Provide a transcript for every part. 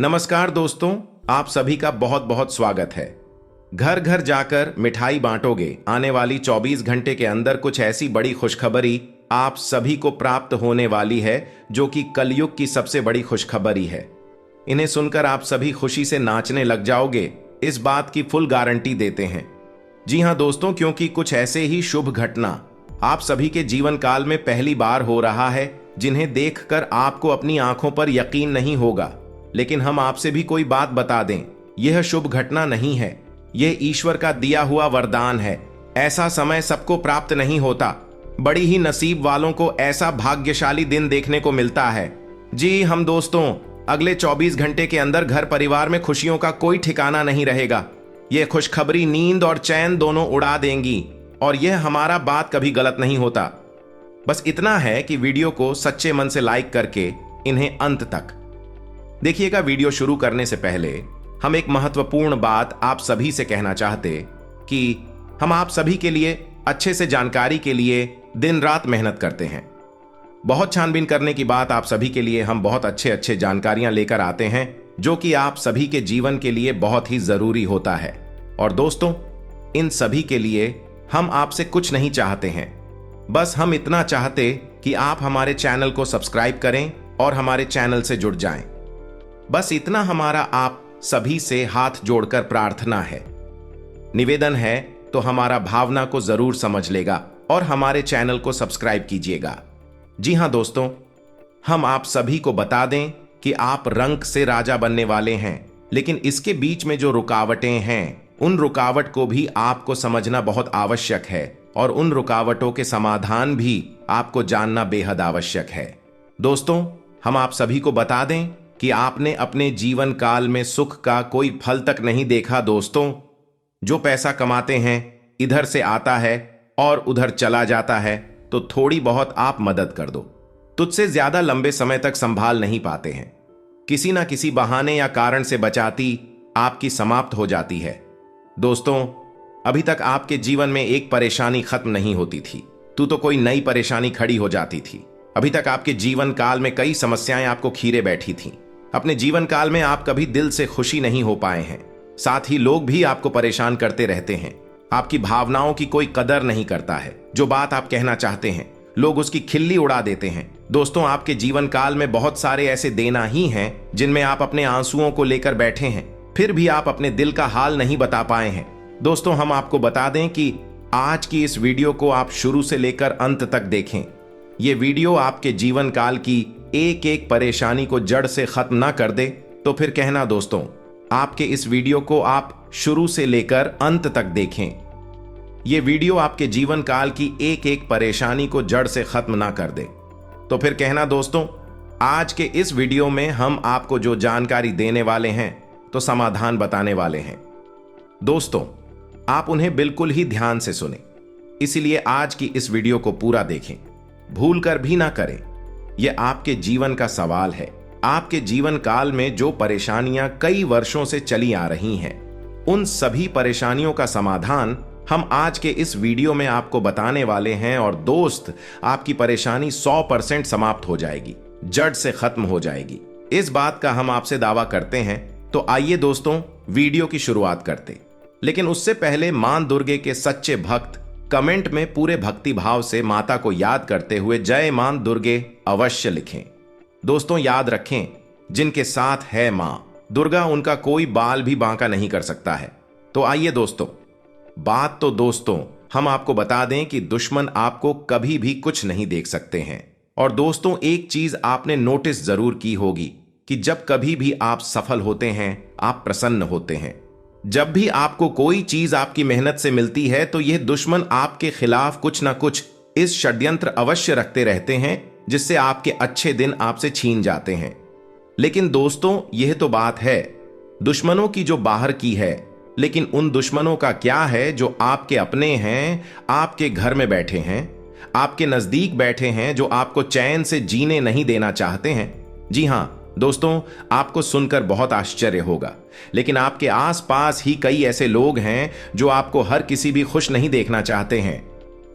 नमस्कार दोस्तों, आप सभी का बहुत बहुत स्वागत है। घर घर जाकर मिठाई बांटोगे, आने वाली 24 घंटे के अंदर कुछ ऐसी बड़ी खुशखबरी आप सभी को प्राप्त होने वाली है जो कि कलयुग की सबसे बड़ी खुशखबरी है। इन्हें सुनकर आप सभी खुशी से नाचने लग जाओगे, इस बात की फुल गारंटी देते हैं। जी हां दोस्तों, क्योंकि कुछ ऐसे ही शुभ घटना आप सभी के जीवन काल में पहली बार हो रहा है जिन्हें देखकर आपको अपनी आंखों पर यकीन नहीं होगा। लेकिन हम आपसे भी कोई बात बता दें, यह शुभ घटना नहीं है, यह ईश्वर का दिया हुआ वरदान है। ऐसा समय सबको प्राप्त नहीं होता, बड़ी ही नसीब वालों को ऐसा भाग्यशाली दिन देखने को मिलता है। जी हम दोस्तों, अगले 24 घंटे के अंदर घर परिवार में खुशियों का कोई ठिकाना नहीं रहेगा। यह खुशखबरी नींद और चैन दोनों उड़ा देंगी और यह हमारा बात कभी गलत नहीं होता। बस इतना है कि वीडियो को सच्चे मन से लाइक करके इन्हें अंत तक देखिएगा। वीडियो शुरू करने से पहले हम एक महत्वपूर्ण बात आप सभी से कहना चाहते कि हम आप सभी के लिए अच्छे से जानकारी के लिए दिन रात मेहनत करते हैं। बहुत छानबीन करने की बात आप सभी के लिए हम बहुत अच्छे जानकारियां लेकर आते हैं जो कि आप सभी के जीवन के लिए बहुत ही जरूरी होता है। और दोस्तों, इन सभी के लिए हम आपसे कुछ नहीं चाहते हैं, बस हम इतना चाहते कि आप हमारे चैनल को सब्सक्राइब करें और हमारे चैनल से जुड़ जाएं। बस इतना हमारा आप सभी से हाथ जोड़कर प्रार्थना है, निवेदन है, तो हमारा भावना को जरूर समझ लेगा और हमारे चैनल को सब्सक्राइब कीजिएगा। जी हां दोस्तों, हम आप सभी को बता दें कि आप रंक से राजा बनने वाले हैं, लेकिन इसके बीच में जो रुकावटें हैं, उन रुकावट को भी आपको समझना बहुत आवश्यक है और उन रुकावटों के समाधान भी आपको जानना बेहद आवश्यक है। दोस्तों, हम आप सभी को बता दें कि आपने अपने जीवन काल में सुख का कोई फल तक नहीं देखा। दोस्तों, जो पैसा कमाते हैं इधर से आता है और उधर चला जाता है, तो थोड़ी बहुत आप मदद कर दो, तुझसे ज्यादा लंबे समय तक संभाल नहीं पाते हैं। किसी ना किसी बहाने या कारण से बचाती आपकी समाप्त हो जाती है। दोस्तों, अभी तक आपके जीवन में एक परेशानी खत्म नहीं होती थी, तो कोई नई परेशानी खड़ी हो जाती थी। अभी तक आपके जीवन काल में कई समस्याएं आपको खीरे बैठी थीं। अपने जीवन काल में आप कभी दिल से खुशी नहीं हो पाए हैं, साथ ही लोग भी आपको परेशान करते रहते हैं। आपकी भावनाओं की कोई कदर नहीं करता है। जो बात आप कहना चाहते हैं, लोग उसकी खिल्ली उड़ा देते हैं। दोस्तों, आपके जीवन काल में बहुत सारे ऐसे देना ही हैं जिनमें आप अपने आंसुओं को लेकर बैठे हैं, फिर भी आप अपने दिल का हाल नहीं बता पाए हैं। दोस्तों, हम आपको बता दें कि आज की इस वीडियो को आप शुरू से लेकर अंत तक देखें। ये वीडियो आपके जीवन काल की एक एक परेशानी को जड़ से खत्म ना कर दे तो फिर कहना दोस्तों, आपके इस वीडियो को आप शुरू से लेकर अंत तक देखें। ये वीडियो आपके जीवन काल की एक एक परेशानी को जड़ से खत्म ना कर दे तो फिर कहना दोस्तों, आज के इस वीडियो में हम आपको जो जानकारी देने वाले हैं तो समाधान बताने वाले हैं। दोस्तों, आप उन्हें बिल्कुल ही ध्यान से सुने, इसीलिए आज की इस वीडियो को पूरा देखें, भूल कर भी ना करें। यह आपके जीवन का सवाल है। आपके जीवन काल में जो परेशानियां कई वर्षों से चली आ रही हैं, उन सभी परेशानियों का समाधान हम आज के इस वीडियो में आपको बताने वाले हैं। और दोस्त, आपकी परेशानी 100% समाप्त हो जाएगी, जड़ से खत्म हो जाएगी, इस बात का हम आपसे दावा करते हैं। तो आइए दोस्तों, वीडियो की शुरुआत करते। लेकिन उससे पहले मां दुर्गे के सच्चे भक्त कमेंट में पूरे भक्ति भाव से माता को याद करते हुए जय मां दुर्गे अवश्य लिखें। दोस्तों, याद रखें, जिनके साथ है मां दुर्गा, उनका कोई बाल भी बांका नहीं कर सकता है। तो आइए दोस्तों, बात तो दोस्तों हम आपको बता दें कि दुश्मन आपको कभी भी कुछ नहीं देख सकते हैं। और दोस्तों, एक चीज आपने नोटिस जरूर की होगी कि जब कभी भी आप सफल होते हैं, आप प्रसन्न होते हैं। जब भी आपको कोई चीज आपकी मेहनत से मिलती है, तो यह दुश्मन आपके खिलाफ कुछ ना कुछ इस षड्यंत्र अवश्य रखते रहते हैं जिससे आपके अच्छे दिन आपसे छीन जाते हैं। लेकिन दोस्तों, यह तो बात है दुश्मनों की जो बाहर की है, लेकिन उन दुश्मनों का क्या है जो आपके अपने हैं, आपके घर में बैठे हैं, आपके नजदीक बैठे हैं, जो आपको चैन से जीने नहीं देना चाहते हैं। जी हां दोस्तों, आपको सुनकर बहुत आश्चर्य होगा, लेकिन आपके आसपास ही कई ऐसे लोग हैं जो आपको हर किसी भी खुश नहीं देखना चाहते हैं,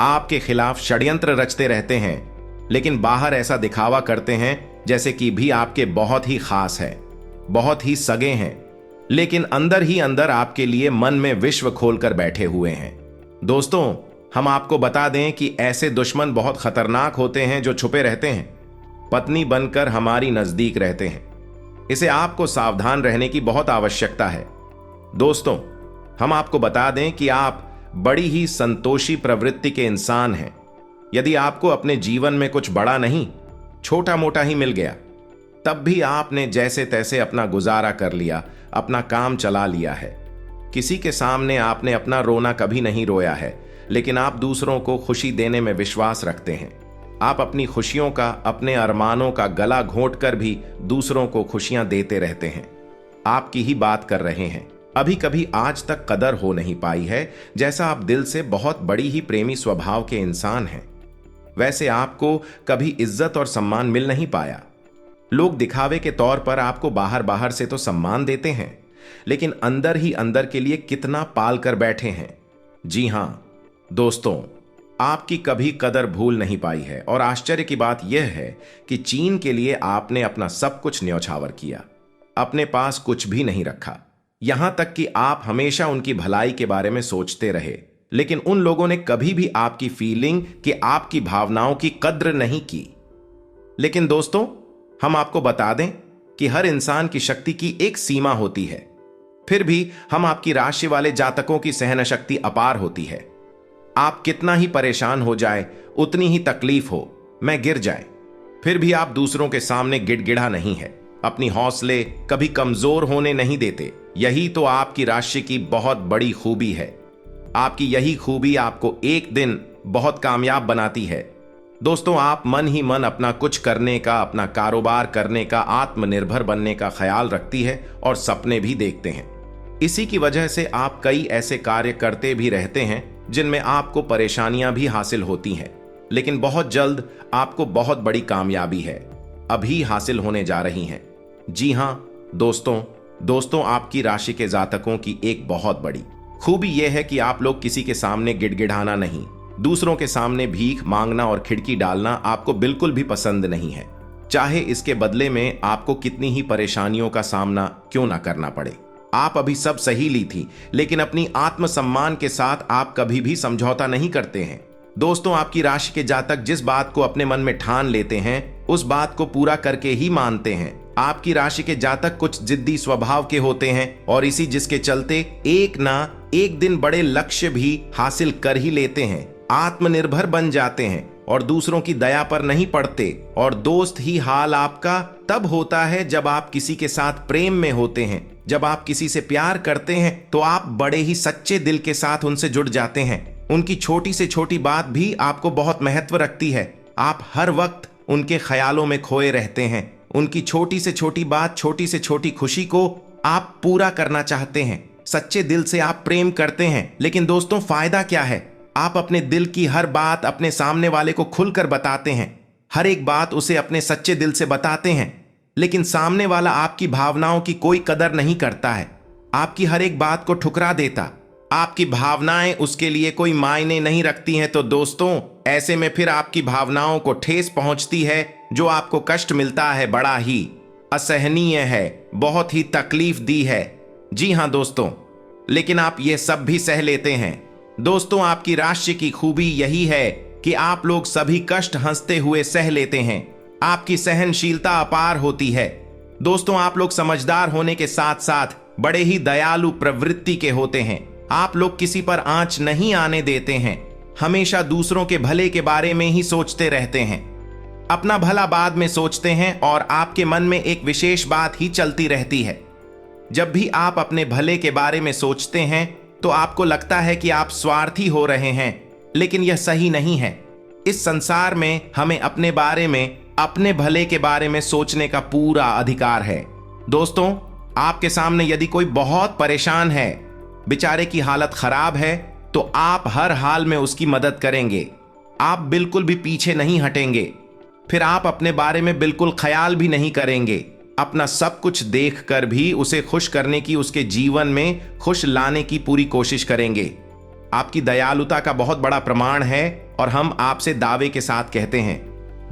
आपके खिलाफ षड्यंत्र रचते रहते हैं, लेकिन बाहर ऐसा दिखावा करते हैं जैसे कि भी आपके बहुत ही खास है। बहुत ही सगे हैं, लेकिन अंदर ही अंदर आपके लिए मन में विश्व खोलकर बैठे हुए हैं। दोस्तों, हम आपको बता दें कि ऐसे दुश्मन बहुत खतरनाक होते हैं जो छुपे रहते हैं, पत्नी बनकर हमारी नजदीक रहते हैं। इसे आपको सावधान रहने की बहुत आवश्यकता है। दोस्तों, हम आपको बता दें कि आप बड़ी ही संतोषी प्रवृत्ति के इंसान हैं। यदि आपको अपने जीवन में कुछ बड़ा नहीं, छोटा मोटा ही मिल गया, तब भी आपने जैसे तैसे अपना गुजारा कर लिया, अपना काम चला लिया है। किसी के सामने आपने अपना रोना कभी नहीं रोया है, लेकिन आप दूसरों को खुशी देने में विश्वास रखते हैं। आप अपनी खुशियों का, अपने अरमानों का गला घोंट कर भी दूसरों को खुशियां देते रहते हैं। आपकी ही बात कर रहे हैं। अभी कभी आज तक कदर हो नहीं पाई है, जैसा आप दिल से बहुत बड़ी ही प्रेमी स्वभाव के इंसान हैं, वैसे आपको कभी इज्जत और सम्मान मिल नहीं पाया। लोग दिखावे के तौर पर आपको बाहर बाहर से तो सम्मान देते हैं, लेकिन अंदर ही अंदर के लिए कितना पाल कर बैठे हैं। जी हां दोस्तों, आपकी कभी कदर भूल नहीं पाई है। और आश्चर्य की बात यह है कि चीन के लिए आपने अपना सब कुछ न्यौछावर किया, अपने पास कुछ भी नहीं रखा। यहां तक कि आप हमेशा उनकी भलाई के बारे में सोचते रहे, लेकिन उन लोगों ने कभी भी आपकी फीलिंग, कि आपकी भावनाओं की कद्र नहीं की। लेकिन दोस्तों, हम आपको बता दें कि हर इंसान की शक्ति की एक सीमा होती है। फिर भी हम आपकी राशि वाले जातकों की सहन शक्ति अपार होती है। आप कितना ही परेशान हो जाए, उतनी ही तकलीफ हो, मैं गिर जाए, फिर भी आप दूसरों के सामने गिड़गिड़ा नहीं है, अपनी हौसले कभी कमजोर होने नहीं देते। यही तो आपकी राशि की बहुत बड़ी खूबी है। आपकी यही खूबी आपको एक दिन बहुत कामयाब बनाती है। दोस्तों, आप मन ही मन अपना कुछ करने का, अपना कारोबार करने का, आत्मनिर्भर बनने का ख्याल रखती है और सपने भी देखते हैं। इसी की वजह से आप कई ऐसे कार्य करते भी रहते हैं जिनमें आपको परेशानियां भी हासिल होती हैं, लेकिन बहुत जल्द आपको बहुत बड़ी कामयाबी है अभी हासिल होने जा रही हैं। जी हां दोस्तों, आपकी राशि के जातकों की एक बहुत बड़ी खूबी यह है कि आप लोग किसी के सामने गिड़गिड़ाना नहीं, दूसरों के सामने भीख मांगना और खिड़की डालना आपको बिल्कुल भी पसंद नहीं है, चाहे इसके बदले में आपको कितनी ही परेशानियों का सामना क्यों ना करना पड़े। आप अभी सब सही ली थी, लेकिन अपनी आत्मसम्मान के साथ आप कभी भी समझौता नहीं करते हैं। दोस्तों, आपकी राशि के जातक जिस बात को अपने मन में ठान लेते हैं, उस बात को पूरा करके ही मानते हैं। आपकी राशि के जातक कुछ जिद्दी स्वभाव के होते हैं और इसी जिसके चलते एक ना एक दिन बड़े लक्ष्य भी हासिल कर ही लेते हैं, आत्मनिर्भर बन जाते हैं और दूसरों की दया पर नहीं पड़ते। और दोस्त ही हाल आपका तब होता है जब आप किसी के साथ प्रेम में होते हैं। जब आप किसी से प्यार करते हैं तो आप बड़े ही सच्चे दिल के साथ उनसे जुड़ जाते हैं। उनकी छोटी से छोटी बात भी आपको बहुत महत्व रखती है। आप हर वक्त उनके ख्यालों में खोए रहते हैं। उनकी छोटी से छोटी बात, छोटी से छोटी खुशी को आप पूरा करना चाहते हैं। सच्चे दिल से आप प्रेम करते हैं। लेकिन दोस्तों, फायदा क्या है? आप अपने दिल की हर बात अपने सामने वाले को खुलकर बताते हैं, हर एक बात उसे अपने सच्चे दिल से बताते हैं, लेकिन सामने वाला आपकी भावनाओं की कोई कदर नहीं करता है, आपकी हर एक बात को ठुकरा देता। आपकी भावनाएं उसके लिए कोई मायने नहीं रखती हैं। तो दोस्तों, ऐसे में फिर आपकी भावनाओं को ठेस पहुंचती है, जो आपको कष्ट मिलता है बड़ा ही असहनीय है, बहुत ही तकलीफ दी है। जी हां दोस्तों, लेकिन आप ये सब भी सह लेते हैं। दोस्तों, आपकी राशि की खूबी यही है कि आप लोग सभी कष्ट हंसते हुए सह लेते हैं। आपकी सहनशीलता अपार होती है। दोस्तों, आप लोग समझदार होने के साथ साथ बड़े ही दयालु प्रवृत्ति के होते हैं। आप लोग किसी पर आंच नहीं आने देते हैं, हमेशा दूसरों के भले के बारे में ही सोचते रहते हैं, अपना भला बाद में सोचते हैं और आपके मन में एक विशेष बात ही चलती रहती है। जब भी आप अपने भले के बारे में सोचते हैं तो आपको लगता है कि आप स्वार्थी हो रहे हैं, लेकिन यह सही नहीं है। इस संसार में हमें अपने बारे में, अपने भले के बारे में सोचने का पूरा अधिकार है। दोस्तों, आपके सामने यदि कोई बहुत परेशान है, बेचारे की हालत खराब है, तो आप हर हाल में उसकी मदद करेंगे। आप बिल्कुल भी पीछे नहीं हटेंगे। फिर आप अपने बारे में बिल्कुल ख्याल भी नहीं करेंगे। अपना सब कुछ देखकर भी उसे खुश करने की, उसके जीवन में खुश लाने की पूरी कोशिश करेंगे। आपकी दयालुता का बहुत बड़ा प्रमाण है और हम आपसे दावे के साथ कहते हैं।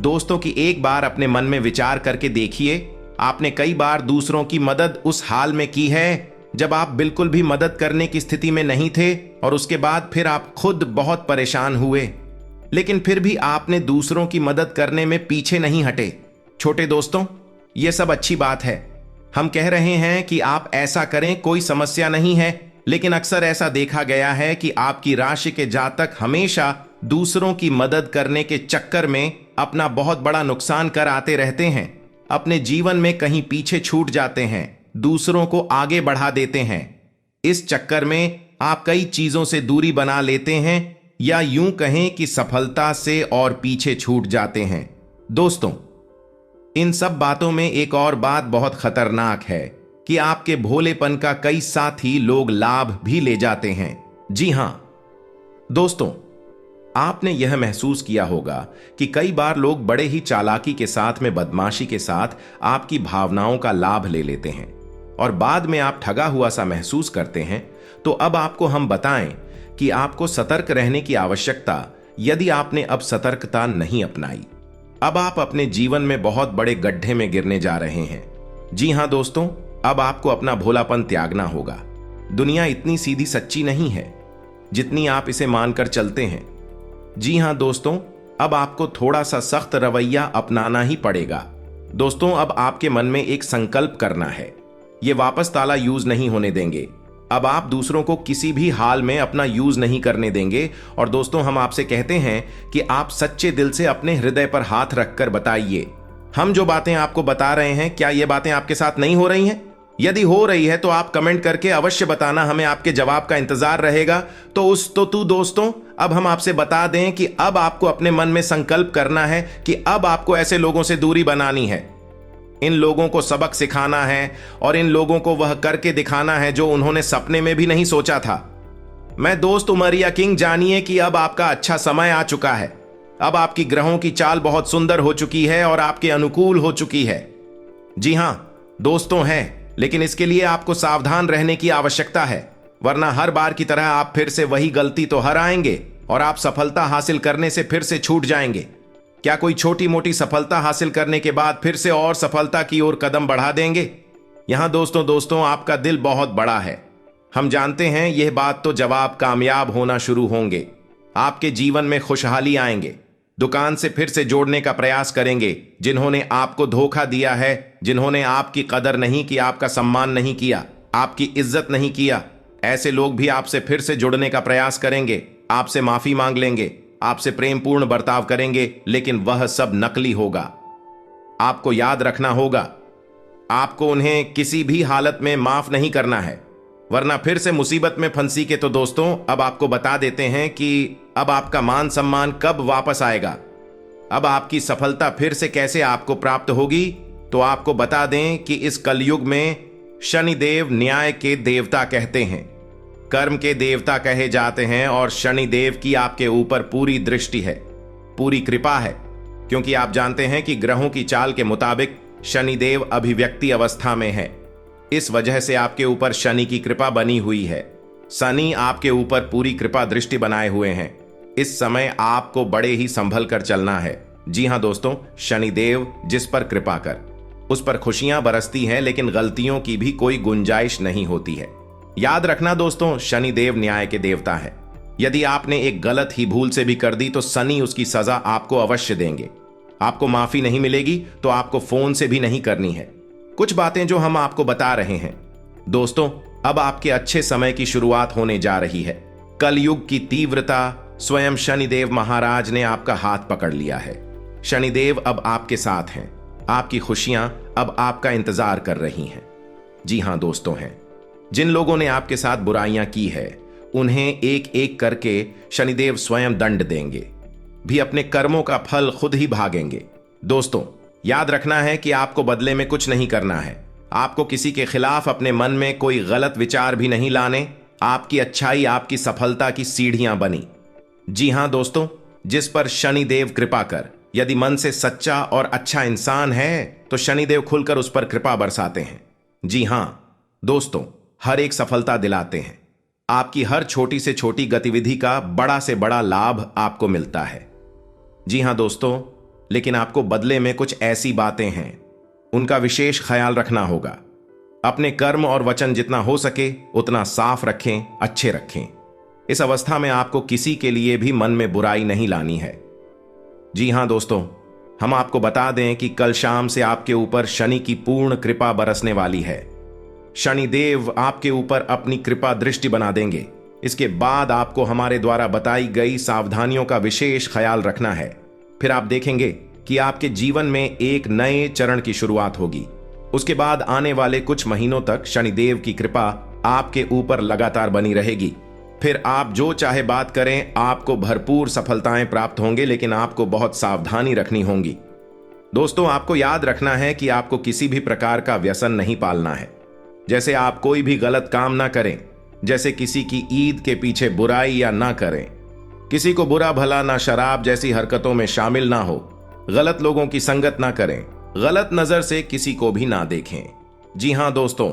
दोस्तों, की एक बार अपने मन में विचार करके देखिए, आपने कई बार दूसरों की मदद उस हाल में की है जब आप बिल्कुल भी मदद करने की स्थिति में नहीं थे और उसके बाद फिर आप खुद बहुत परेशान हुए, लेकिन फिर भी आपने दूसरों की मदद करने में पीछे नहीं हटे। छोटे दोस्तों, यह सब अच्छी बात है। हम कह रहे हैं कि आप ऐसा करें, कोई समस्या नहीं है, लेकिन अक्सर ऐसा देखा गया है कि आपकी राशि के जातक हमेशा दूसरों की मदद करने के चक्कर में अपना बहुत बड़ा नुकसान कर आते रहते हैं, अपने जीवन में कहीं पीछे छूट जाते हैं, दूसरों को आगे बढ़ा देते हैं। इस चक्कर में आप कई चीजों से दूरी बना लेते हैं, या यूं कहें कि सफलता से और पीछे छूट जाते हैं। दोस्तों, इन सब बातों में एक और बात बहुत खतरनाक है कि आपके भोलेपन का कई साथी लोग लाभ भी ले जाते हैं। जी हां दोस्तों, आपने यह महसूस किया होगा कि कई बार लोग बड़े ही चालाकी के साथ में बदमाशी के साथ आपकी भावनाओं का लाभ ले लेते हैं और बाद में आप ठगा हुआ सा महसूस करते हैं। तो अब आपको हम बताएं कि आपको सतर्क रहने की आवश्यकता, यदि आपने अब सतर्कता नहीं अपनाई, अब आप अपने जीवन में बहुत बड़े गड्ढे में गिरने जा रहे हैं। जी हां दोस्तों, अब आपको अपना भोलापन त्यागना होगा। दुनिया इतनी सीधी सच्ची नहीं है जितनी आप इसे मानकर चलते हैं। जी हां दोस्तों, अब आपको थोड़ा सा सख्त रवैया अपनाना ही पड़ेगा। दोस्तों, अब आपके मन में एक संकल्प करना है, ये वापस ताला यूज नहीं होने देंगे। अब आप दूसरों को किसी भी हाल में अपना यूज नहीं करने देंगे। और दोस्तों, हम आपसे कहते हैं कि आप सच्चे दिल से अपने हृदय पर हाथ रखकर बताइए, हम जो बातें आपको बता रहे हैं, क्या ये बातें आपके साथ नहीं हो रही हैं? यदि हो रही है तो आप कमेंट करके अवश्य बताना, हमें आपके जवाब का इंतजार रहेगा। तो दोस्तों, अब हम आपसे बता दें कि अब आपको अपने मन में संकल्प करना है कि अब आपको ऐसे लोगों से दूरी बनानी है। इन लोगों को सबक सिखाना है और इन लोगों को वह करके दिखाना है जो उन्होंने सपने में भी नहीं सोचा था। मैं दोस्त उमरिया किंग, जानिए कि अब आपका अच्छा समय आ चुका है। अब आपकी ग्रहों की चाल बहुत सुंदर हो चुकी है और आपके अनुकूल हो चुकी है। जी हां दोस्तों, है, लेकिन इसके लिए आपको सावधान रहने की आवश्यकता है, वरना हर बार की तरह आप फिर से वही गलती तो हर आएंगे और आप सफलता हासिल करने से फिर से छूट जाएंगे। क्या कोई छोटी मोटी सफलता हासिल करने के बाद फिर से और सफलता की ओर कदम बढ़ा देंगे? यहां दोस्तों, आपका दिल बहुत बड़ा है। हम जानते हैं यह बात, तो जब आप कामयाब होना शुरू होंगे, आपके जीवन में खुशहाली आएंगे, दुकान से फिर से जोड़ने का प्रयास करेंगे। जिन्होंने आपको धोखा दिया है, जिन्होंने आपकी कदर नहीं की, आपका सम्मान नहीं किया, आपकी इज्जत नहीं किया, ऐसे लोग भी आपसे फिर से जुड़ने का प्रयास करेंगे, आपसे माफी मांग लेंगे, आपसे प्रेमपूर्ण बर्ताव करेंगे, लेकिन वह सब नकली होगा। आपको याद रखना होगा, आपको उन्हें किसी भी हालत में माफ नहीं करना है, वरना फिर से मुसीबत में फंसी के। तो दोस्तों, अब आपको बता देते हैं कि अब आपका मान सम्मान कब वापस आएगा, अब आपकी सफलता फिर से कैसे आपको प्राप्त होगी। तो आपको बता दें कि इस कलयुग में शनिदेव न्याय के देवता कहते हैं, कर्म के देवता कहे जाते हैं, और शनिदेव की आपके ऊपर पूरी दृष्टि है, पूरी कृपा है, क्योंकि आप जानते हैं कि ग्रहों की चाल के मुताबिक शनिदेव अभिव्यक्ति अवस्था में है। इस वजह से आपके ऊपर शनि की कृपा बनी हुई है। शनि आपके ऊपर पूरी कृपा दृष्टि बनाए हुए हैं। इस समय आपको बड़े ही संभल कर चलना है। जी हां दोस्तों, शनिदेव जिस पर कृपा कर, उस पर खुशियां बरसती हैं, लेकिन गलतियों की भी कोई गुंजाइश नहीं होती है। याद रखना दोस्तों, शनिदेव न्याय के देवता है। यदि आपने एक गलत ही भूल से भी कर दी तो शनि उसकी सजा आपको अवश्य देंगे। आपको माफी नहीं मिलेगी तो आपको फोन से भी नहीं करनी है। कुछ बातें जो हम आपको बता रहे हैं दोस्तों, अब आपके अच्छे समय की शुरुआत होने जा रही है। कलयुग की तीव्रता, स्वयं शनिदेव महाराज ने आपका हाथ पकड़ लिया है। शनिदेव अब आपके साथ हैं, आपकी खुशियां अब आपका इंतजार कर रही हैं। जी हां दोस्तों, हैं जिन लोगों ने आपके साथ बुराइयां की है, उन्हें एक एक करके शनिदेव स्वयं दंड देंगे, भी अपने कर्मों का फल खुद ही भागेंगे। दोस्तों, याद रखना है कि आपको बदले में कुछ नहीं करना है। आपको किसी के खिलाफ अपने मन में कोई गलत विचार भी नहीं लाने। आपकी अच्छाई आपकी सफलता की सीढ़ियां बनी। जी हां दोस्तों, जिस पर शनिदेव कृपा कर, यदि मन से सच्चा और अच्छा इंसान है तो शनिदेव खुलकर उस पर कृपा बरसाते हैं। जी हां दोस्तों, हर एक सफलता दिलाते हैं। आपकी हर छोटी से छोटी गतिविधि का बड़ा से बड़ा लाभ आपको मिलता है। जी हां दोस्तों, लेकिन आपको बदले में कुछ ऐसी बातें हैं उनका विशेष ख्याल रखना होगा। अपने कर्म और वचन जितना हो सके उतना साफ रखें, अच्छे रखें। इस अवस्था में आपको किसी के लिए भी मन में बुराई नहीं लानी है। जी हां दोस्तों, हम आपको बता दें कि कल शाम से आपके ऊपर शनि की पूर्ण कृपा बरसने वाली है। शनिदेव आपके ऊपर अपनी कृपा दृष्टि बना देंगे। इसके बाद आपको हमारे द्वारा बताई गई सावधानियों का विशेष ख्याल रखना है। फिर आप देखेंगे कि आपके जीवन में एक नए चरण की शुरुआत होगी। उसके बाद आने वाले कुछ महीनों तक शनिदेव की कृपा आपके ऊपर लगातार बनी रहेगी। फिर आप जो चाहे बात करें, आपको भरपूर सफलताएं प्राप्त होंगे, लेकिन आपको बहुत सावधानी रखनी होगी। दोस्तों, आपको याद रखना है कि आपको किसी भी प्रकार का व्यसन नहीं पालना है। जैसे आप कोई भी गलत काम ना करें, जैसे किसी की ईद के पीछे बुराई या ना करें, किसी को बुरा भला ना शराब जैसी हरकतों में शामिल ना हो, गलत लोगों की संगत ना करें, गलत नजर से किसी को भी ना देखें। जी हां दोस्तों,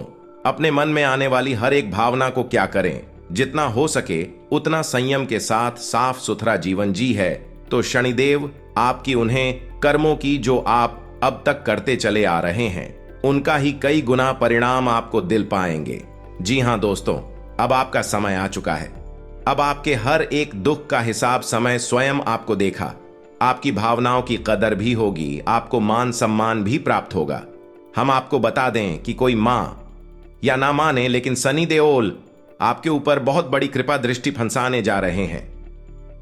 अपने मन में आने वाली हर एक भावना को क्या करें, जितना हो सके उतना संयम के साथ साफ सुथरा जीवन जी है तो शनिदेव आपकी उन्हें कर्मों की जो आप अब तक करते चले आ रहे हैं उनका ही कई गुना परिणाम आपको दिल पाएंगे। जी हां दोस्तों, अब आपका समय आ चुका है। अब आपके हर एक दुख का हिसाब समय स्वयं आपको देखा। आपकी भावनाओं की कदर भी होगी, आपको मान सम्मान भी प्राप्त होगा। हम आपको बता दें कि कोई मां या ना माने, लेकिन सनी देओल आपके ऊपर बहुत बड़ी कृपा दृष्टि फंसाने जा रहे हैं।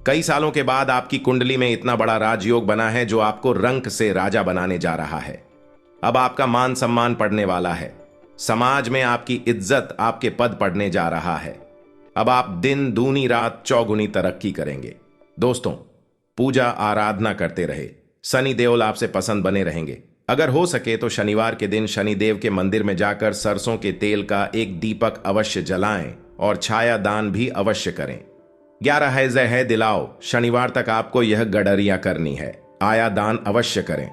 कई सालों के बाद आपकी कुंडली में इतना बड़ा राजयोग बना है जो आपको रंक से राजा बनाने जा रहा है। अब आपका मान सम्मान पड़ने वाला है। समाज में आपकी इज्जत, आपके पद पड़ने जा रहा है। अब आप दिन दूनी रात चौगुनी तरक्की करेंगे। दोस्तों, पूजा आराधना करते रहे, सनी देओल आपसे पसंद बने रहेंगे। अगर हो सके तो शनिवार के दिन शनिदेव के मंदिर में जाकर सरसों के तेल का एक दीपक अवश्य जलाएं और छाया दान भी अवश्य करें। 11 है जय है दिलाओ, शनिवार तक आपको यह गडरिया करनी है। आया दान अवश्य करें।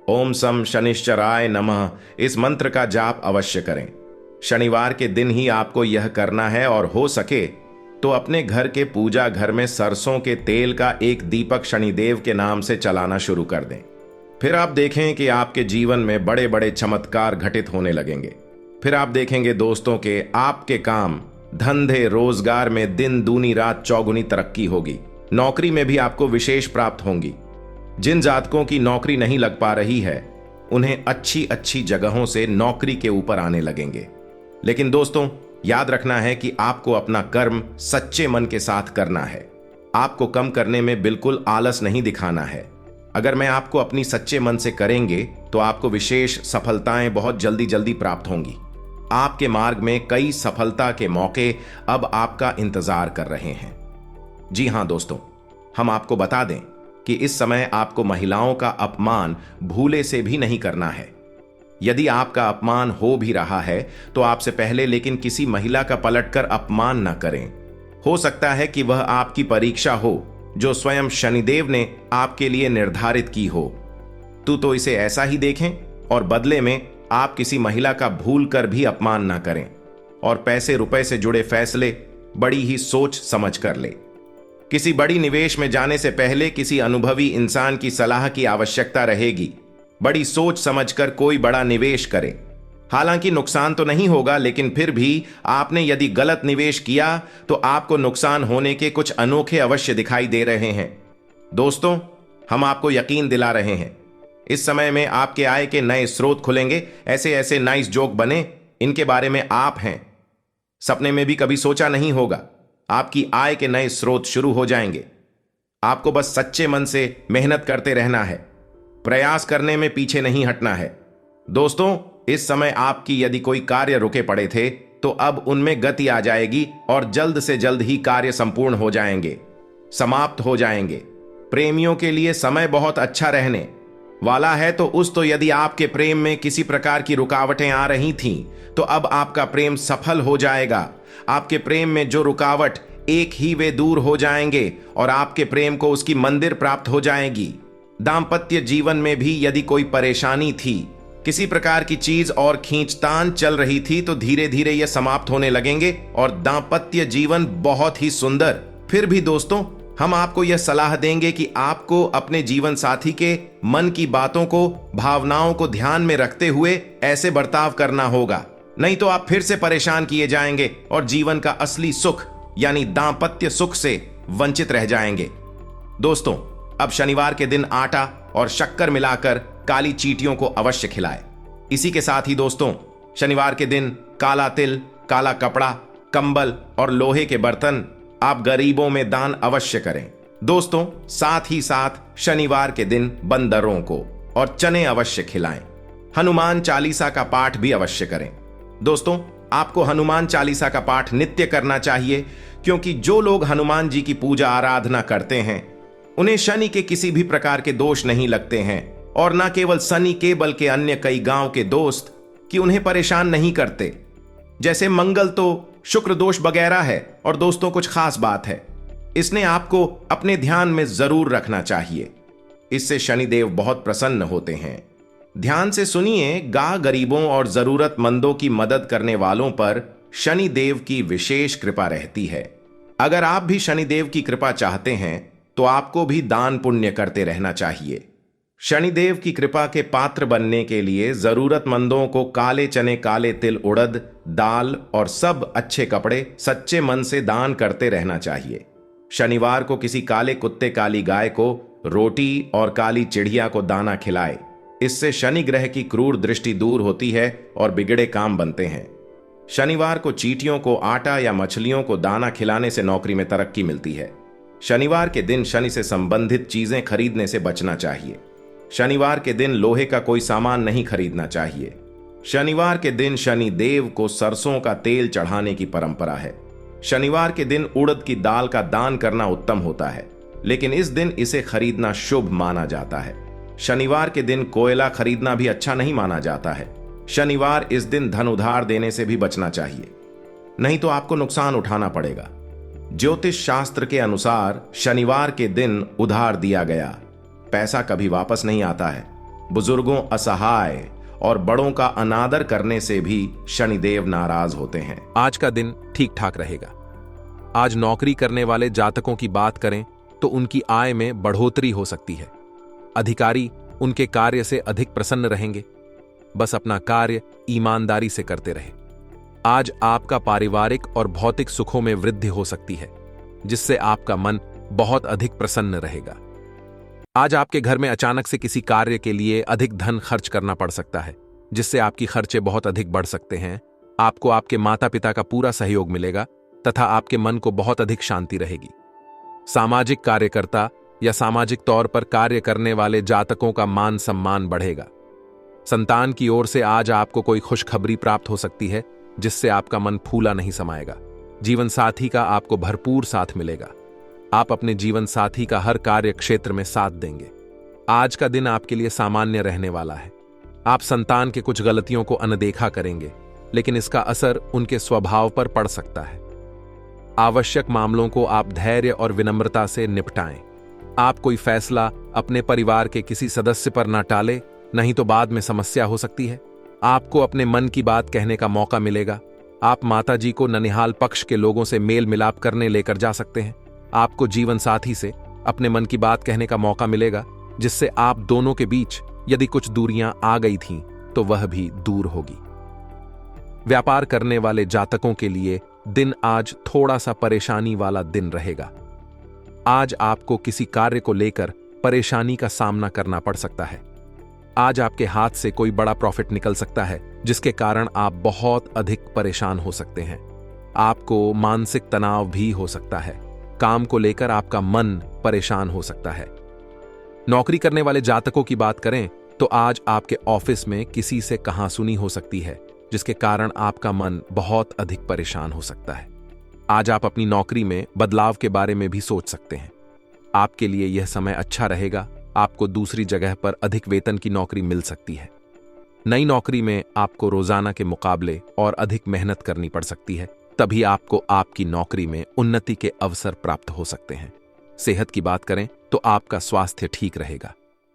ओम सम शनिश्चराय नमः इस मंत्र का जाप अवश्य करें। शनिवार के दिन ही आपको यह करना है और हो सके तो अपने घर के पूजा घर में सरसों के तेल का एक दीपक शनिदेव के नाम से चलाना शुरू कर दें। फिर आप देखें कि आपके जीवन में बड़े बड़े चमत्कार घटित होने लगेंगे। फिर आप देखेंगे दोस्तों के आपके काम धंधे रोजगार में दिन दूनी रात चौगुनी तरक्की होगी। नौकरी में भी आपको विशेष प्राप्त होंगी। जिन जातकों की नौकरी नहीं लग पा रही है उन्हें अच्छी अच्छी जगहों से नौकरी के ऊपर आने लगेंगे। लेकिन दोस्तों, याद रखना है कि आपको अपना कर्म सच्चे मन के साथ करना है। आपको कम करने में बिल्कुल आलस नहीं दिखाना है। अगर मैं आपको अपनी सच्चे मन से करेंगे तो आपको विशेष सफलताएं बहुत जल्दी जल्दी प्राप्त होंगी। आपके मार्ग में कई सफलता के मौके अब आपका इंतजार कर रहे हैं। जी हां दोस्तों, हम आपको बता दें कि इस समय आपको महिलाओं का अपमान भूले से भी नहीं करना है। यदि आपका अपमान हो भी रहा है तो आपसे पहले लेकिन किसी महिला का पलटकर अपमान न करें। हो सकता है कि वह आपकी परीक्षा हो जो स्वयं शनिदेव ने आपके लिए निर्धारित की हो। तो इसे ऐसा ही देखें और बदले में आप किसी महिला का भूल कर भी अपमान ना करें और पैसे रुपए से जुड़े फैसले बड़ी ही सोच समझ कर ले। किसी बड़ी निवेश में जाने से पहले किसी अनुभवी इंसान की सलाह की आवश्यकता रहेगी। बड़ी सोच समझकर कोई बड़ा निवेश करें। हालांकि नुकसान तो नहीं होगा, लेकिन फिर भी आपने यदि गलत निवेश किया तो आपको नुकसान होने के कुछ अनोखे अवश्य दिखाई दे रहे हैं। दोस्तों, हम आपको यकीन दिला रहे हैं इस समय में आपके आय के नए स्रोत खुलेंगे। ऐसे ऐसे नाइस जोक बने, इनके बारे में आप हैं सपने में भी कभी सोचा नहीं होगा। आपकी आय के नए स्रोत शुरू हो जाएंगे। आपको बस सच्चे मन से मेहनत करते रहना है, प्रयास करने में पीछे नहीं हटना है। दोस्तों, इस समय आपकी यदि कोई कार्य रुके पड़े थे तो अब उनमें गति आ जाएगी और जल्द से जल्द ही कार्य संपूर्ण हो जाएंगे, समाप्त हो जाएंगे। प्रेमियों के लिए समय बहुत अच्छा रहने वाला है। तो यदि आपके प्रेम में किसी प्रकार की रुकावटें आ रही थीं तो अब आपका प्रेम सफल हो जाएगा। आपके प्रेम में जो रुकावट एक ही वे दूर हो जाएंगे और आपके प्रेम को उसकी मंदिर प्राप्त हो जाएगी। दाम्पत्य जीवन में भी यदि कोई परेशानी थी, किसी प्रकार की चीज और खींचतान चल रही थी तो धीरे धीरे यह समाप्त होने लगेंगे और दाम्पत्य जीवन बहुत ही सुंदर। फिर भी दोस्तों, हम आपको यह सलाह देंगे कि आपको अपने जीवन साथी के मन की बातों को, भावनाओं को ध्यान में रखते हुए ऐसे बर्ताव करना होगा, नहीं तो आप फिर से परेशान किए जाएंगे और जीवन का असली सुख यानी दांपत्य सुख से वंचित रह जाएंगे। दोस्तों, अब शनिवार के दिन आटा और शक्कर मिलाकर काली चींटियों को अवश्य खिलाएं। इसी के साथ ही दोस्तों, शनिवार के दिन काला तिल, काला कपड़ा, कंबल और लोहे के बर्तन आप गरीबों में दान अवश्य करें। दोस्तों, साथ ही साथ शनिवार के दिन बंदरों को और चने अवश्य खिलाएं। हनुमान चालीसा का पाठ भी अवश्य करें। दोस्तों, आपको हनुमान चालीसा का पाठ नित्य करना चाहिए, क्योंकि जो लोग हनुमान जी की पूजा आराधना करते हैं उन्हें शनि के किसी भी प्रकार के दोष नहीं लगते हैं, और न केवल शनि के बल्कि अन्य कई गांव के दोस्त कि उन्हें परेशान नहीं करते। जैसे मंगल तो शुक्र दोष वगैरह है, और दोस्तों कुछ खास बात है, इसने आपको अपने ध्यान में जरूर रखना चाहिए। इससे शनिदेव बहुत प्रसन्न होते हैं। ध्यान से सुनिए, गरीबों और जरूरतमंदों की मदद करने वालों पर शनिदेव की विशेष कृपा रहती है। अगर आप भी शनिदेव की कृपा चाहते हैं तो आपको भी दान पुण्य करते रहना चाहिए। शनिदेव की कृपा के पात्र बनने के लिए जरूरतमंदों को काले चने, काले तिल, उड़द दाल और सब अच्छे कपड़े सच्चे मन से दान करते रहना चाहिए। शनिवार को किसी काले कुत्ते, काली गाय को रोटी और काली चिड़िया को दाना खिलाए। इससे शनि ग्रह की क्रूर दृष्टि दूर होती है और बिगड़े काम बनते हैं। शनिवार को चींटियों को आटा या मछलियों को दाना खिलाने से नौकरी में तरक्की मिलती है। शनिवार के दिन शनि से संबंधित चीजें खरीदने से बचना चाहिए। शनिवार के दिन लोहे का कोई सामान नहीं खरीदना चाहिए। शनिवार के दिन शनि देव को सरसों का तेल चढ़ाने की परंपरा है। शनिवार के दिन उड़द की दाल का दान करना उत्तम होता है, लेकिन इस दिन इसे खरीदना शुभ माना जाता है। शनिवार के दिन कोयला खरीदना भी अच्छा नहीं माना जाता है। शनिवार इस दिन धन उधार देने से भी बचना चाहिए, नहीं तो आपको नुकसान उठाना पड़ेगा। ज्योतिष शास्त्र के अनुसार शनिवार के दिन उधार दिया गया पैसा कभी वापस नहीं आता है। बुजुर्गों, असहाय और बड़ों का अनादर करने से भी शनिदेव नाराज होते हैं। आज का दिन ठीक ठाक रहेगा। आज नौकरी करने वाले जातकों की बात करें तो उनकी आय में बढ़ोतरी हो सकती है। अधिकारी उनके कार्य से अधिक प्रसन्न रहेंगे। बस अपना कार्य ईमानदारी से करते रहे। आज आपका पारिवारिक और भौतिक सुखों में वृद्धि हो सकती है, जिससे आपका मन बहुत अधिक प्रसन्न रहेगा। आज आपके घर में अचानक से किसी कार्य के लिए अधिक धन खर्च करना पड़ सकता है, जिससे आपकी खर्चे बहुत अधिक बढ़ सकते हैं। आपको आपके माता पिता का पूरा सहयोग मिलेगा तथा आपके मन को बहुत अधिक शांति रहेगी। सामाजिक कार्यकर्ता या सामाजिक तौर पर कार्य करने वाले जातकों का मान सम्मान बढ़ेगा। संतान की ओर से आज आपको कोई खुशखबरी प्राप्त हो सकती है, जिससे आपका मन फूला नहीं समाएगा। जीवन साथी का आपको भरपूर साथ मिलेगा। आप अपने जीवन साथी का हर कार्य क्षेत्र में साथ देंगे। आज का दिन आपके लिए सामान्य रहने वाला है। आप संतान के कुछ गलतियों को अनदेखा करेंगे, लेकिन इसका असर उनके स्वभाव पर पड़ सकता है। आवश्यक मामलों को आप धैर्य और विनम्रता से निपटाएं। आप कोई फैसला अपने परिवार के किसी सदस्य पर न टालें, नहीं तो बाद में समस्या हो सकती है। आपको अपने मन की बात कहने का मौका मिलेगा। आप माताजी को ननिहाल पक्ष के लोगों से मेल मिलाप करने लेकर जा सकते हैं। आपको जीवन साथी से अपने मन की बात कहने का मौका मिलेगा, जिससे आप दोनों के बीच यदि कुछ दूरियां आ गई थीं तो वह भी दूर होगी। व्यापार करने वाले जातकों के लिए दिन आज थोड़ा सा परेशानी वाला दिन रहेगा। आज आपको किसी कार्य को लेकर परेशानी का सामना करना पड़ सकता है। आज आपके हाथ से कोई बड़ा प्रॉफिट निकल सकता है, जिसके कारण आप बहुत अधिक परेशान हो सकते हैं। आपको मानसिक तनाव भी हो सकता है। काम को लेकर आपका मन परेशान हो सकता है। नौकरी करने वाले जातकों की बात करें तो आज आपके ऑफिस में किसी से कहासुनी हो सकती है, जिसके कारण आपका मन बहुत अधिक परेशान हो सकता है। आज आप अपनी नौकरी में बदलाव के बारे में भी सोच सकते हैं। आपके लिए यह समय अच्छा रहेगा। आपको दूसरी जगह पर अधिक वेतन की नौकरी मिल सकती है। नई नौकरी में आपको रोजाना के मुकाबले और अधिक मेहनत करनी पड़ सकती है, तभी आपको आपकी नौकरी में उन्नति के अवसर प्राप्त हो सकते हैं। सेहत की बात करें तो आपका स्वास्थ्य ठीक रहेगा।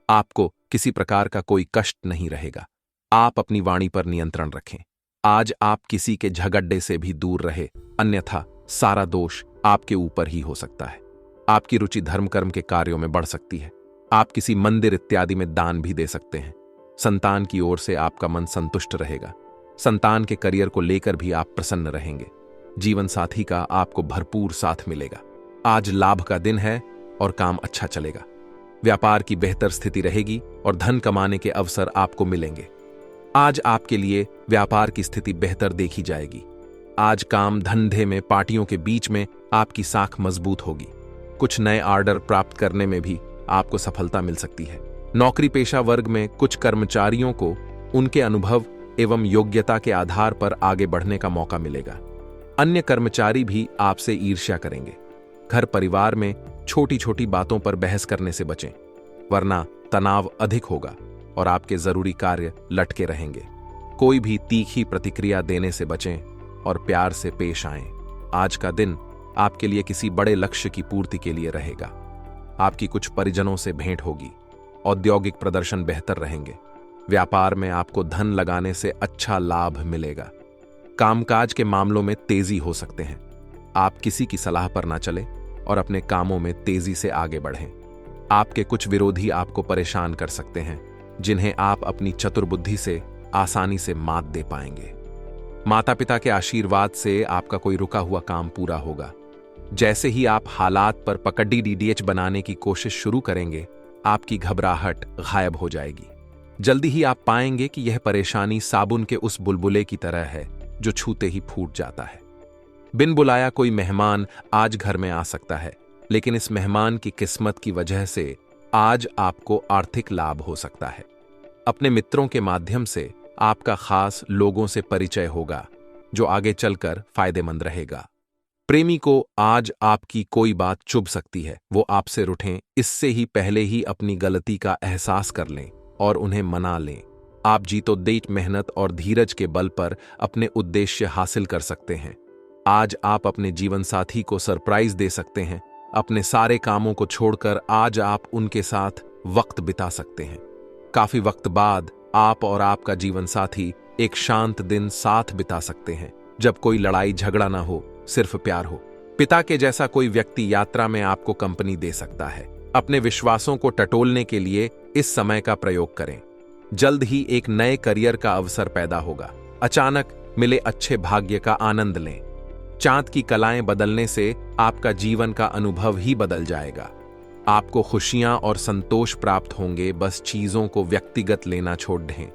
आपको किसी प्रकार का कोई कष्ट नहीं रहेगा। आप अपनी वाणी पर नियंत्रण रखें। आज आप किसी के झगड़े से भी दूर रहे, अन्यथा सारा दोष आपके ऊपर ही हो सकता है। आपकी रुचि धर्म कर्म के कार्यों में बढ़ सकती है। आप किसी मंदिर इत्यादि में दान भी दे सकते हैं। संतान की ओर से आपका मन संतुष्ट रहेगा। संतान के करियर को लेकर भी आप प्रसन्न रहेंगे। जीवन साथी का आपको भरपूर साथ मिलेगा। आज लाभ का दिन है और काम अच्छा चलेगा। व्यापार की बेहतर स्थिति रहेगी और धन कमाने के अवसर आपको मिलेंगे। आज आपके लिए व्यापार की स्थिति बेहतर देखी जाएगी। आज काम धंधे में पार्टियों के बीच में आपकी साख मजबूत होगी। कुछ नए ऑर्डर प्राप्त करने में भी आपको सफलता मिल सकती है। नौकरी पेशा वर्ग में कुछ कर्मचारियों को उनके अनुभव एवं योग्यता के आधार पर आगे बढ़ने का मौका मिलेगा। अन्य कर्मचारी भी आपसे ईर्ष्या करेंगे। घर परिवार में छोटी छोटी बातों पर बहस करने से बचें, वरना तनाव अधिक होगा और आपके जरूरी कार्य लटके रहेंगे। कोई भी तीखी प्रतिक्रिया देने से बचें और प्यार से पेश आएं। आज का दिन आपके लिए किसी बड़े लक्ष्य की पूर्ति के लिए रहेगा। आपकी कुछ परिजनों से भेंट होगी। औद्योगिक प्रदर्शन बेहतर रहेंगे। व्यापार में आपको धन लगाने से अच्छा लाभ मिलेगा। कामकाज के मामलों में तेजी हो सकते हैं। आप किसी की सलाह पर ना चलें और अपने कामों में तेजी से आगे बढ़ें। आपके कुछ विरोधी आपको परेशान कर सकते हैं, जिन्हें आप अपनी चतुर बुद्धि से आसानी से मात दे पाएंगे। माता पिता के आशीर्वाद से आपका कोई रुका हुआ काम पूरा होगा। जैसे ही आप हालात पर पकड़ी डीडीएच बनाने की कोशिश शुरू करेंगे, आपकी घबराहट गायब हो जाएगी। जल्दी ही आप पाएंगे कि यह परेशानी साबुन के उस बुलबुले की तरह है जो छूते ही फूट जाता है। बिन बुलाया कोई मेहमान आज घर में आ सकता है, लेकिन इस मेहमान की किस्मत की वजह से आज आपको आर्थिक लाभ हो सकता है। अपने मित्रों के माध्यम से आपका खास लोगों से परिचय होगा, जो आगे चलकर फायदेमंद रहेगा। प्रेमी को आज आपकी कोई बात चुभ सकती है। वो आपसे रूठें, इससे ही पहले ही अपनी गलती का एहसास कर लें और उन्हें मना लें। आप जीतोदेत मेहनत और धीरज के बल पर अपने उद्देश्य हासिल कर सकते हैं। आज आप अपने जीवन साथी को सरप्राइज दे सकते हैं। अपने सारे कामों को छोड़कर आज आप उनके साथ वक्त बिता सकते हैं। काफी वक्त बाद आप और आपका जीवन साथी एक शांत दिन साथ बिता सकते हैं, जब कोई लड़ाई झगड़ा ना हो, सिर्फ प्यार हो। पिता के जैसा कोई व्यक्ति यात्रा में आपको कंपनी दे सकता है। अपने विश्वासों को टटोलने के लिए इस समय का प्रयोग करें। जल्द ही एक नए करियर का अवसर पैदा होगा। अचानक मिले अच्छे भाग्य का आनंद लें। चांद की कलाएं बदलने से आपका जीवन का अनुभव ही बदल जाएगा। आपको खुशियां और संतोष प्राप्त होंगे, बस चीजों को व्यक्तिगत लेना छोड़ दें।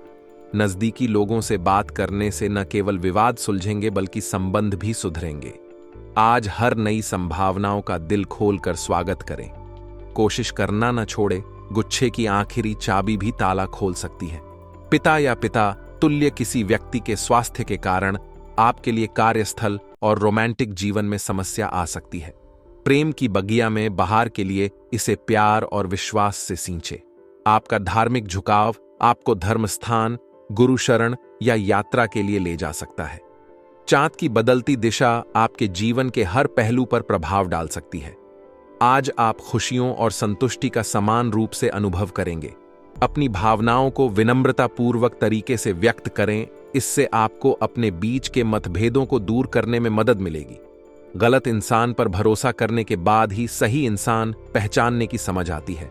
नजदीकी लोगों से बात करने से न केवल विवाद सुलझेंगे बल्कि संबंध भी सुधरेंगे। आज हर नई संभावनाओं का दिल खोलकर स्वागत करें। कोशिश करना न छोड़े, गुच्छे की आखिरी चाबी भी ताला खोल सकती है। पिता या पिता तुल्य किसी व्यक्ति के स्वास्थ्य के कारण आपके लिए कार्यस्थल और रोमांटिक जीवन में समस्या आ सकती है। प्रेम की बगिया में बहार के लिए इसे प्यार और विश्वास से सींचे। आपका धार्मिक झुकाव आपको धर्म स्थान, गुरु शरण या यात्रा के लिए ले जा सकता है। चांद की बदलती दिशा आपके जीवन के हर पहलू पर प्रभाव डाल सकती है। आज आप खुशियों और संतुष्टि का समान रूप से अनुभव करेंगे। अपनी भावनाओं को विनम्रतापूर्वक तरीके से व्यक्त करें। इससे आपको अपने बीच के मतभेदों को दूर करने में मदद मिलेगी। गलत इंसान पर भरोसा करने के बाद ही सही इंसान पहचानने की समझ आती है।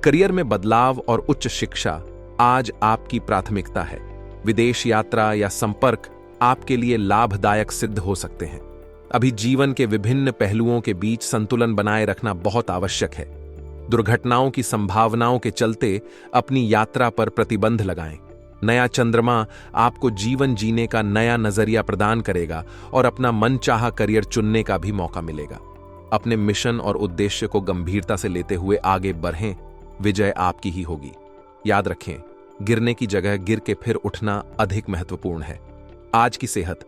करियर में बदलाव और उच्च शिक्षा आज आपकी प्राथमिकता है। विदेश यात्रा या संपर्क आपके लिए लाभदायक सिद्ध हो सकते हैं। अभी जीवन के विभिन्न पहलुओं के बीच संतुलन बनाए रखना बहुत आवश्यक है। दुर्घटनाओं की संभावनाओं के चलते अपनी यात्रा पर प्रतिबंध लगाएं। नया चंद्रमा आपको जीवन जीने का नया नजरिया प्रदान करेगा और अपना मनचाहा करियर चुनने का भी मौका मिलेगा। अपने मिशन और उद्देश्य को गंभीरता से लेते हुए आगे बढ़ें। विजय आपकी ही होगी। याद रखें, गिरने की जगह गिर के फिर उठना अधिक महत्वपूर्ण है। आज की सेहत,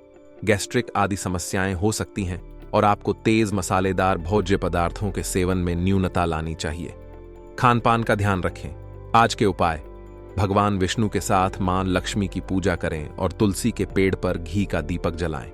गैस्ट्रिक आदि समस्याएं हो सकती हैं और आपको तेज मसालेदार भोज्य पदार्थों के सेवन में न्यूनता लानी चाहिए। खान पान का ध्यान रखें। आज के उपाय: भगवान विष्णु के साथ मां लक्ष्मी की पूजा करें और तुलसी के पेड़ पर घी का दीपक जलाएं।